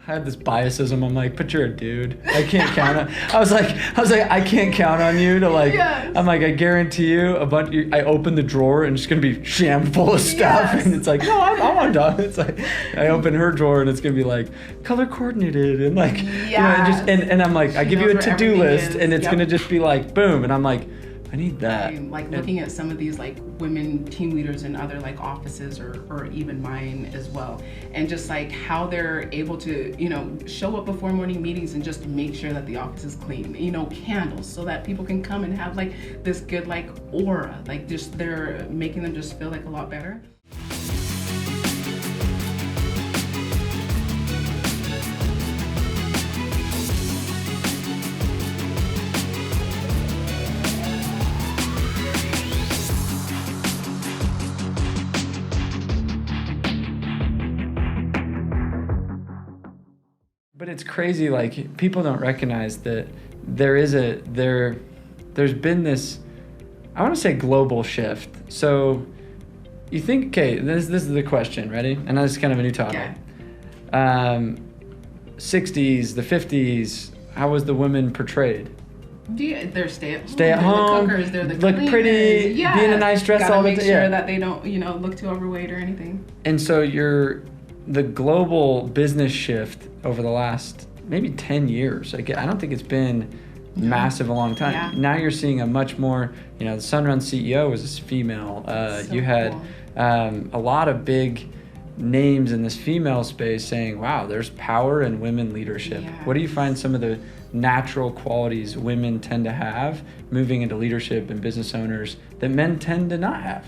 I had this biasism. I'm like, but you're a dude. I can't count on. I was like, I can't count on you to like. Yes. I'm like, I guarantee you a bunch. I open the drawer and it's gonna be jam full of stuff, Yes. and it's like, no, I'm on done. It's like, I open her drawer and it's gonna be like color coordinated and like, Yes. and I'm like, I give you a knows where to-do everything list is. and it's Yep. gonna just be like, boom, and I'm like, I need that. I'm like looking at some of these like women team leaders in other like offices or even mine as well, and just like how they're able to, you know, show up before morning meetings and just make sure that the office is clean, you know, candles so that people can come and have like this good like aura, like just they're making them just feel like a lot better. But it's crazy, like people don't recognize that there's been this, I want to say global shift. So you think, okay, this is the question, ready? And that's kind of a new topic. Yeah. 60s, the 50s, how was the women portrayed? They're stay at Stay at home, the cookers, they're the look cleaners. pretty, Yeah. be in a nice dress Gotta all the make time. sure Yeah. that they don't, you know, look too overweight or anything. And so the global business shift over the last maybe 10 years, like, I don't think it's been massive a long time. Yeah. Now you're seeing a much more, you know, the Sunrun CEO was a female. So You had cool. a lot of big names in this female space saying, wow, there's power in women leadership. Yes. What do you find some of the natural qualities women tend to have moving into leadership and business owners that men tend to not have?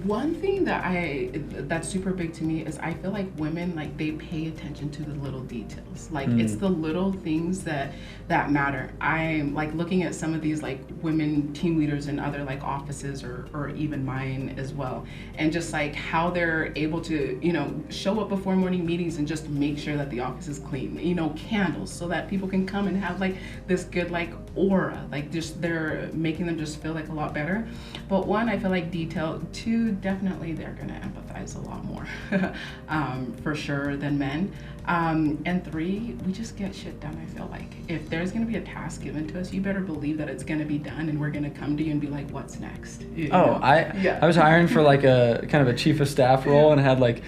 One thing that's super big to me is I feel like women, like, they pay attention to the little details. Like it's the little things that matter. I'm like looking at some of these like women team leaders in other like offices or even mine as well, and just like how they're able to, you know, show up before morning meetings and just make sure that the office is clean, you know, candles so that people can come and have like this good like aura, like just they're making them just feel like a lot better. But one, I feel like detail. Two, definitely they're gonna empathize a lot more for sure than men. And three, we just get shit done. I feel like if there's gonna be a task given to us, you better believe that it's gonna be done, and we're gonna come to you and be like, what's next? You know? I was hiring for like a kind of a chief of staff role, and I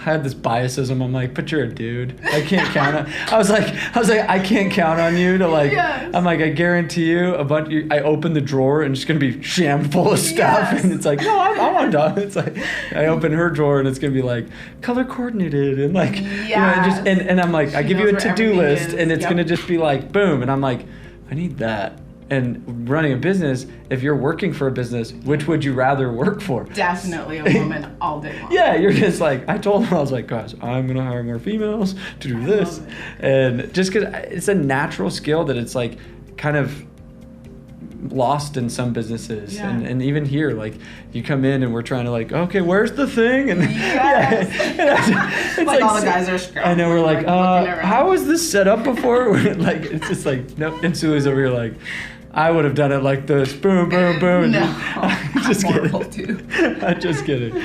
had this biasism. I'm like, but you're a dude. I can't count on. I was like, I can't count on you to like. Yes. I'm like, I guarantee you a bunch. I open the drawer and it's gonna be jam full of stuff, Yes. and it's like, no, I'm on done. It's like, I open her drawer and it's gonna be like color coordinated and like, you know, Yes. and I'm like, I She give you a knows where to-do everything list is. and it's Yep. gonna just be like, boom, and I'm like, I need that. And running a business, if you're working for a business, which would you rather work for? Definitely a woman all day long. Yeah, you're just like, I told him, I was like, guys, I'm going to hire more females to do this. love it. And just because it's a natural skill that it's like kind of lost in some businesses. Yeah. And even here, like you come in and we're trying to like, okay, where's the thing? And Yes. yeah, it's Like all the guys are scrambling, I know, we're like, like, looking around. how was this set up before? Like, it's just like, no, and Suli's over here like, I would have done it like this, boom, boom, boom. No, I'm just I'm horrible kidding. too. I'm just kidding.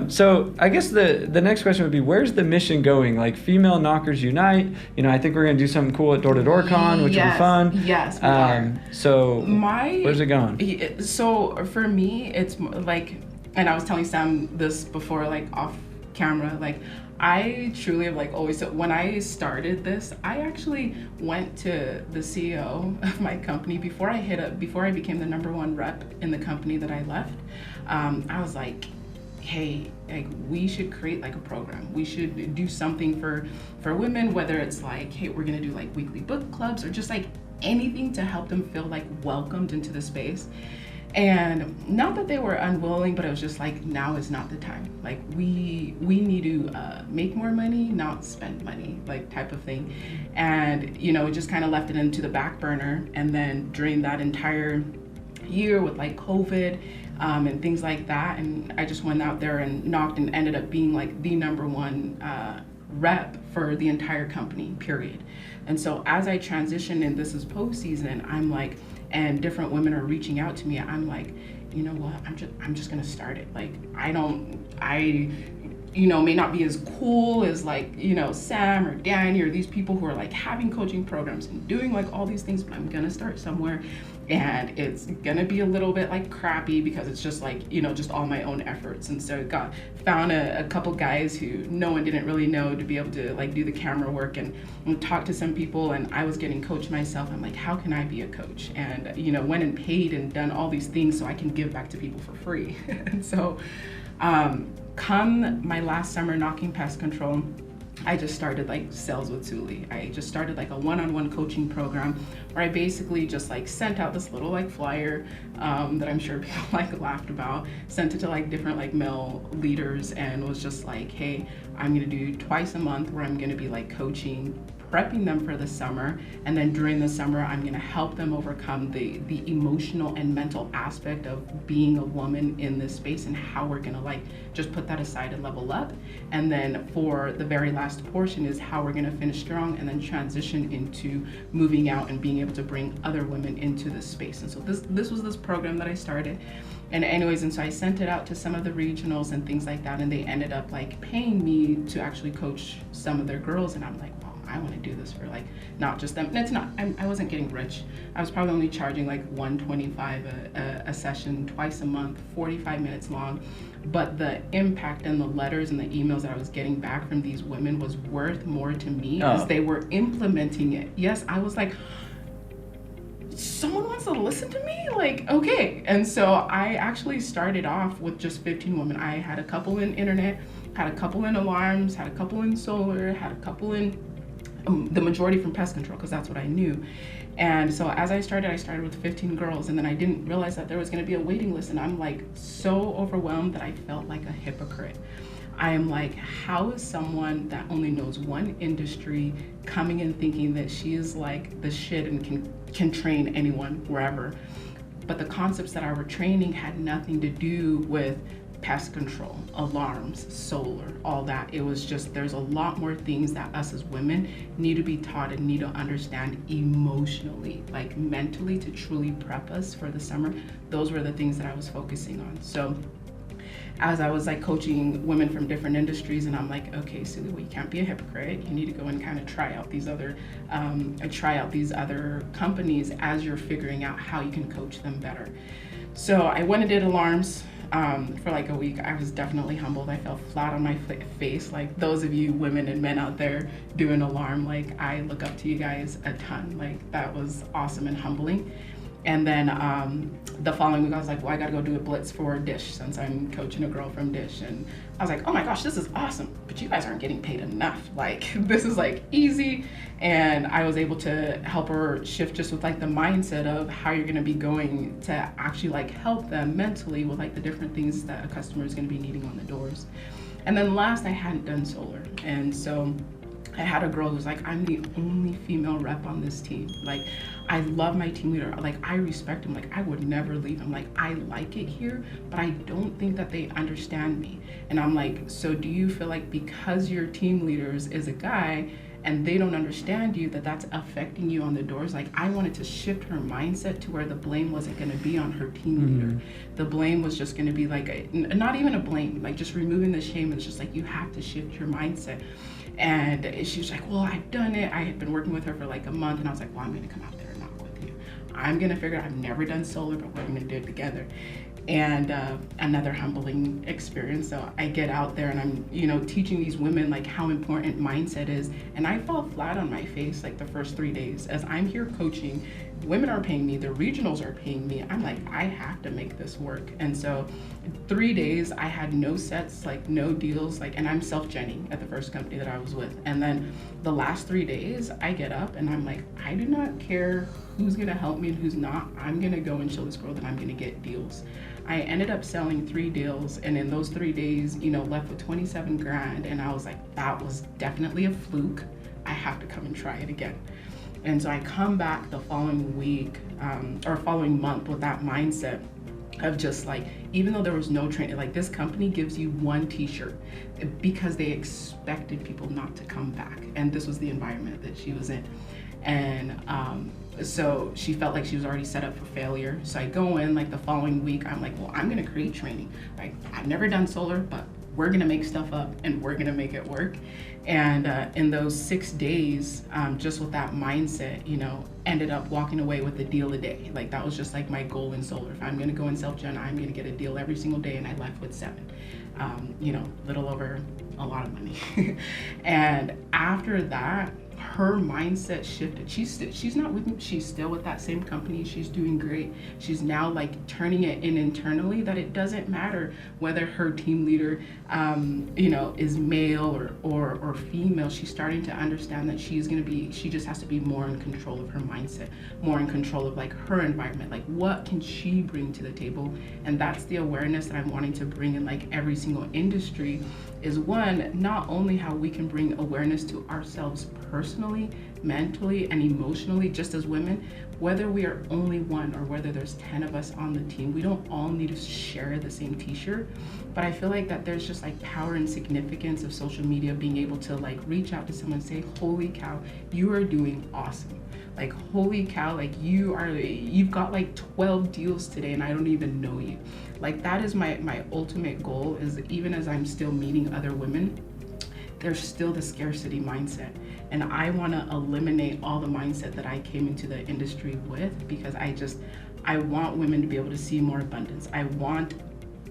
So I guess the next question would be, where's the mission going? Like Female Knockers Unite. You know, I think we're gonna do something cool at Door to Door Con, which will be fun. Yes, we are. So where's it going? So for me, it's like, and I was telling Sam this before, like off camera, like I truly have like always, when I started this, I actually went to the CEO of my company before I became the #1 rep in the company that I left. I was like, hey, like we should create like a program. We should do something for women, whether it's like, hey, we're gonna do like weekly book clubs or just like anything to help them feel like welcomed into the space. And not that they were unwilling, but it was just like, now is not the time. Like we need to make more money, not spend money, like type of thing. And you know, just kind of left it into the back burner. And then during that entire year with like COVID and things like that, and I just went out there and knocked and ended up being like the #1 rep for the entire company, period. And so as I transitioned, and this is postseason, I'm like, and different women are reaching out to me, I'm like, you know what, I'm just gonna start it. Like I may not be as cool as like, Sam or Danny or these people who are like having coaching programs and doing like all these things, but I'm gonna start somewhere, and it's gonna be a little bit like crappy because it's just like, just all my own efforts. And so found a couple guys who no one didn't really know to be able to like do the camera work and talk to some people, and I was getting coached myself. I'm like, how can I be a coach? And went and paid and done all these things so I can give back to people for free. And so come my last summer knocking pest control, I just started like Sales with Suli. I just started like a one-on-one coaching program where I basically just like sent out this little like flyer that I'm sure people like laughed about, sent it to like different like male leaders, and was just like, hey, I'm gonna do twice a month where I'm gonna be like coaching, prepping them for the summer, and then during the summer I'm gonna help them overcome the emotional and mental aspect of being a woman in this space, and how we're gonna like just put that aside and level up. And then for the very last portion is how we're gonna finish strong and then transition into moving out and being able to bring other women into this space. And so this was this program that I started. And anyways, and so I sent it out to some of the regionals and things like that, and they ended up like paying me to actually coach some of their girls. And I'm like, wow, I want to do this for like not just them. And it's not, I wasn't getting rich. I was probably only charging like $125 a session twice a month, 45 minutes long. But the impact and the letters and the emails that I was getting back from these women was worth more to me as they were implementing it. Yes, I was like, someone wants to listen to me? Like, okay. And so I actually started off with just 15 women. I had a couple in internet, had a couple in alarms, had a couple in solar, had a couple in the majority from pest control, because that's what I knew. And so as I started with 15 girls, and then I didn't realize that there was going to be a waiting list, and I'm like so overwhelmed that I felt like a hypocrite. I am like, how is someone that only knows one industry coming and thinking that she is like the shit and can train anyone wherever? But the concepts that I were training had nothing to do with pest control, alarms, solar, all that. It was just, there's a lot more things that us as women need to be taught and need to understand emotionally, like mentally, to truly prep us for the summer. Those were the things that I was focusing on. So as I was like coaching women from different industries, and I'm like, okay, Suli, well, you can't be a hypocrite. You need to go and kind of try out these other companies as you're figuring out how you can coach them better. So I went and did alarms for like a week. I was definitely humbled. I fell flat on my face. Like, those of you women and men out there doing alarm, like, I look up to you guys a ton. Like, that was awesome and humbling. And then the following week I was like, well, I gotta go do a blitz for Dish, since I'm coaching a girl from Dish. And I was like, oh my gosh, this is awesome, but you guys aren't getting paid enough. Like, this is like easy. And I was able to help her shift just with like the mindset of how you're gonna be going to actually like help them mentally with like the different things that a customer is gonna be needing on the doors. And then last, I hadn't done solar. And so I had a girl who's like, I'm the only female rep on this team. Like, I love my team leader. Like, I respect him. Like, I would never leave him. Like, I like it here, but I don't think that they understand me. And I'm like, so do you feel like because your team leaders is a guy and they don't understand you, that that's affecting you on the doors? Like, I wanted to shift her mindset to where the blame wasn't going to be on her team leader. The blame was just going to be like, not even a blame, like just removing the shame. It's just like, you have to shift your mindset. And she was like, well, I've done it. I had been working with her for like a month, and I was like, well, I'm going to come out there and knock with you. I'm going to figure out, I've never done solar, but we're going to do it together. And another humbling experience. So I get out there and I'm, teaching these women like how important mindset is. And I fall flat on my face like the first 3 days. As I'm here coaching, women are paying me, the regionals are paying me. I'm like, I have to make this work. And so 3 days, I had no sets, like no deals, like, and I'm self-genning at the first company that I was with. And then the last 3 days, I get up and I'm like, I do not care who's gonna help me and who's not. I'm gonna go and show this girl that I'm gonna get deals. I ended up selling 3 deals, and in those 3 days, left with 27 grand. And I was like, that was definitely a fluke. I have to come and try it again. And so I come back the following week, or following month, with that mindset of just like, even though there was no training, like, this company gives you 1 t-shirt because they expected people not to come back. And this was the environment that she was in. And so she felt like she was already set up for failure. So I go in like the following week, I'm like, well, I'm gonna create training. Like, I've never done solar, but we're gonna make stuff up and we're gonna make it work. And in those 6 days, just with that mindset, you know, ended up walking away with a deal a day. Like that was just like my goal in solar. If I'm gonna go in self-gen, I'm gonna get a deal every single day, and I left with 7. You know, little over a lot of money. And after that, her mindset shifted. She's not with me. She's still with that same company. She's doing great. She's now like turning it in internally that it doesn't matter whether her team leader, you know, is male or female. She's starting to understand that she just has to be more in control of her mindset, more in control of like her environment. Like what can she bring to the table? And that's the awareness that I'm wanting to bring in like every single industry, is one, not only how we can bring awareness to ourselves personally, mentally, and emotionally, just as women, whether we are only one or whether there's 10 of us on the team, we don't all need to share the same t-shirt. But I feel like that there's just like power and significance of social media, being able to like reach out to someone and say, holy cow, you are doing awesome. Like, holy cow, like you've got like 12 deals today and I don't even know you. Like that is my ultimate goal, is even as I'm still meeting other women, there's still the scarcity mindset. And I want to eliminate all the mindset that I came into the industry with, because I want women to be able to see more abundance. I want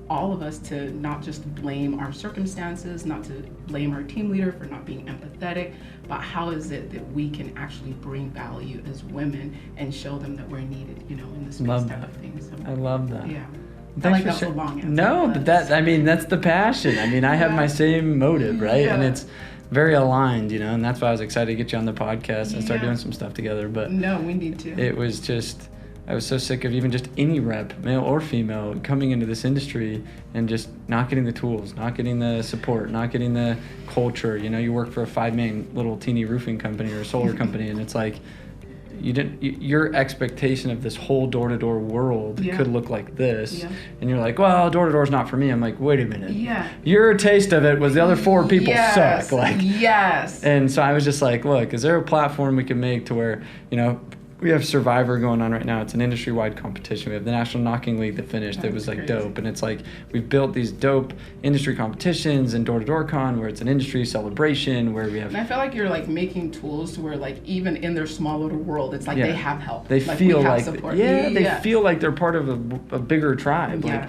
all of us to not just blame our circumstances, not to blame our team leader for not being empathetic, but how is it that we can actually bring value as women and show them that we're needed, you know, in this space type of thing. So, I love that. Yeah. Thanks that's a long answer. No, but that's the passion. I mean, I have my same motive, right? Yeah. And it's very aligned, you know, and that's why I was excited to get you on the podcast and start doing some stuff together. But no, we need to. It was just, I was so sick of even just any rep, male or female, coming into this industry and just not getting the tools, not getting the support, not getting the culture. You know, you work for a 5-man little teeny roofing company or a solar company, and it's like, your expectation of this whole door-to-door world could look like this, and you're like, well, door-to-door is not for me. I'm like, wait a minute, your taste of it was the other 4 people suck, like, and so I was just like, look, is there a platform we can make to where, you know, we have Survivor going on right now. It's an industry-wide competition. We have the National Knocking League that finished. It was like crazy. Dope. And it's like, we've built these dope industry competitions and door-to-door con where it's an industry celebration where we have... And I feel like you're like making tools to where like even in their small little world, it's like they have help. They like, feel like... support. They feel like they're part of a bigger tribe. Like,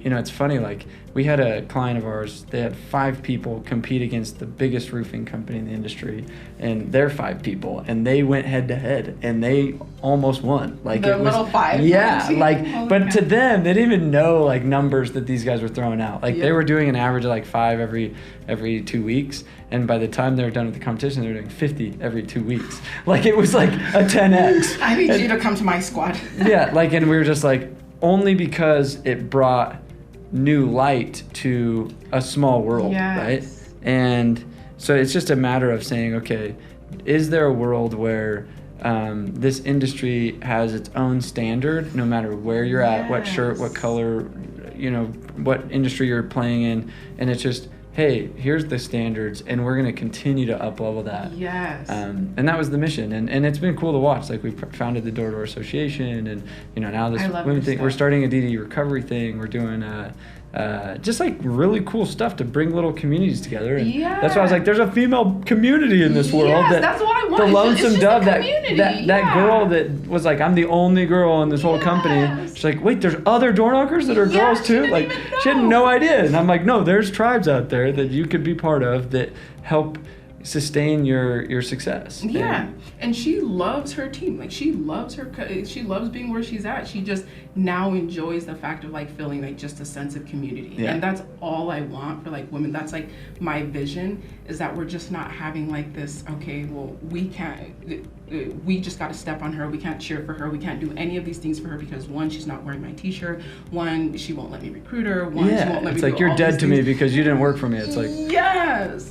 you know, it's funny, like, we had a client of ours, they had 5 people compete against the biggest roofing company in the industry, and they're 5 people, and they went head to head, and they almost won. Like, the little 5. Yeah, like, but to them, they didn't even know, like, numbers that these guys were throwing out. Like, they were doing an average of, like, 5 every 2 weeks, and by the time they were done with the competition, they were doing 50 every 2 weeks. Like, it was, like, a 10x. I need you to come to my squad. Yeah, like, and we were just, like, only because it brought new light to a small world, right? And so it's just a matter of saying, okay, is there a world where this industry has its own standard, no matter where you're at, what shirt, what color, you know, what industry you're playing in, and it's just, hey, here's the standards, and we're going to continue to up-level that. And that was the mission, and it's been cool to watch. Like, we founded the Door-to-Door Association, and, you know, now this women thing, we're starting a DD recovery thing, we're doing just like really cool stuff to bring little communities together, and that's why I was like, there's a female community in this world. That's what I want. The lonesome dove, that girl that was like, I'm the only girl in this whole company. She's like, wait, there's other door knockers that are girls too? Like, she had no idea. And I'm like, no, there's tribes out there that you could be part of that help sustain your success. And she loves her team. Like, she loves being where she's at. She just now enjoys the fact of like feeling like just a sense of community. And that's all I want for like women. That's like my vision, is that we're just not having like this, okay, well, we just got to step on her. We can't cheer for her. We can't do any of these things for her because, one, she's not wearing my t-shirt. One, she won't let me recruit her. One, she won't let me it's like, you're dead to me because you didn't work for me. It's like,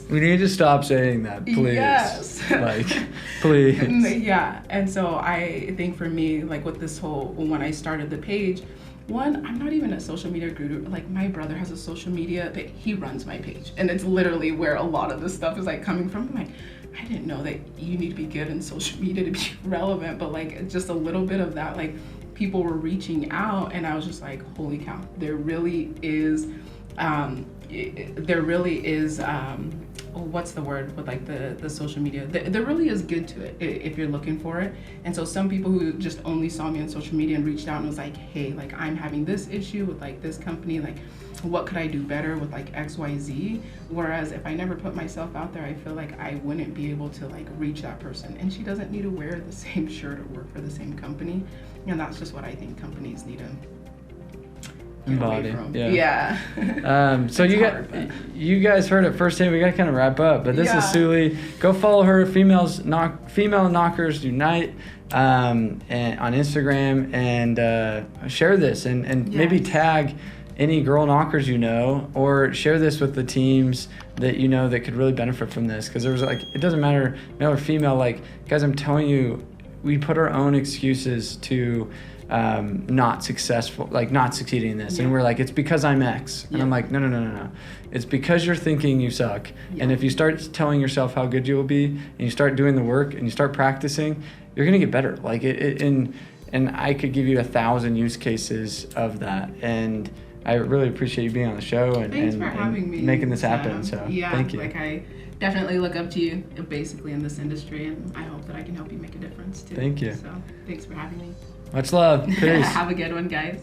we need to stop saying that, please. Like, please. And so I think for me, like with this whole, when I started the page, one, I'm not even a social media guru. Like, my brother has a social media, but he runs my page, and it's literally where a lot of this stuff is like coming from. I'm like, I didn't know that you need to be good in social media to be relevant, but like just a little bit of that, like people were reaching out, and I was just like, holy cow, there really is there really is what's the word with like the social media, there really is good to it if you're looking for it. And so some people who just only saw me on social media and reached out and was like, hey, like I'm having this issue with like this company, like what could I do better with like XYZ? Whereas if I never put myself out there, I feel like I wouldn't be able to like reach that person, and she doesn't need to wear the same shirt or work for the same company. And that's just what I think companies need to embody. Yeah. So you guys heard it firsthand. We got to kind of wrap up, but this is Suli. Go follow her. Female Knockers Unite and on Instagram, and share this and maybe tag any girl knockers you know, or share this with the teams that you know that could really benefit from this. Because there's like, it doesn't matter male or female. Like, guys, I'm telling you, we put our own excuses to not succeeding in this, and we're like, it's because I'm X, and I'm like, no, it's because you're thinking you suck. And if you start telling yourself how good you will be, and you start doing the work and you start practicing, you're gonna get better. Like and I could give you 1,000 use cases of that, and I really appreciate you being on the show and having me, making this happen. So thank you. Like I definitely look up to you basically in this industry, and I hope that I can help you make a difference too. Thank you. So thanks for having me. Much love. Peace. Have a good one, guys.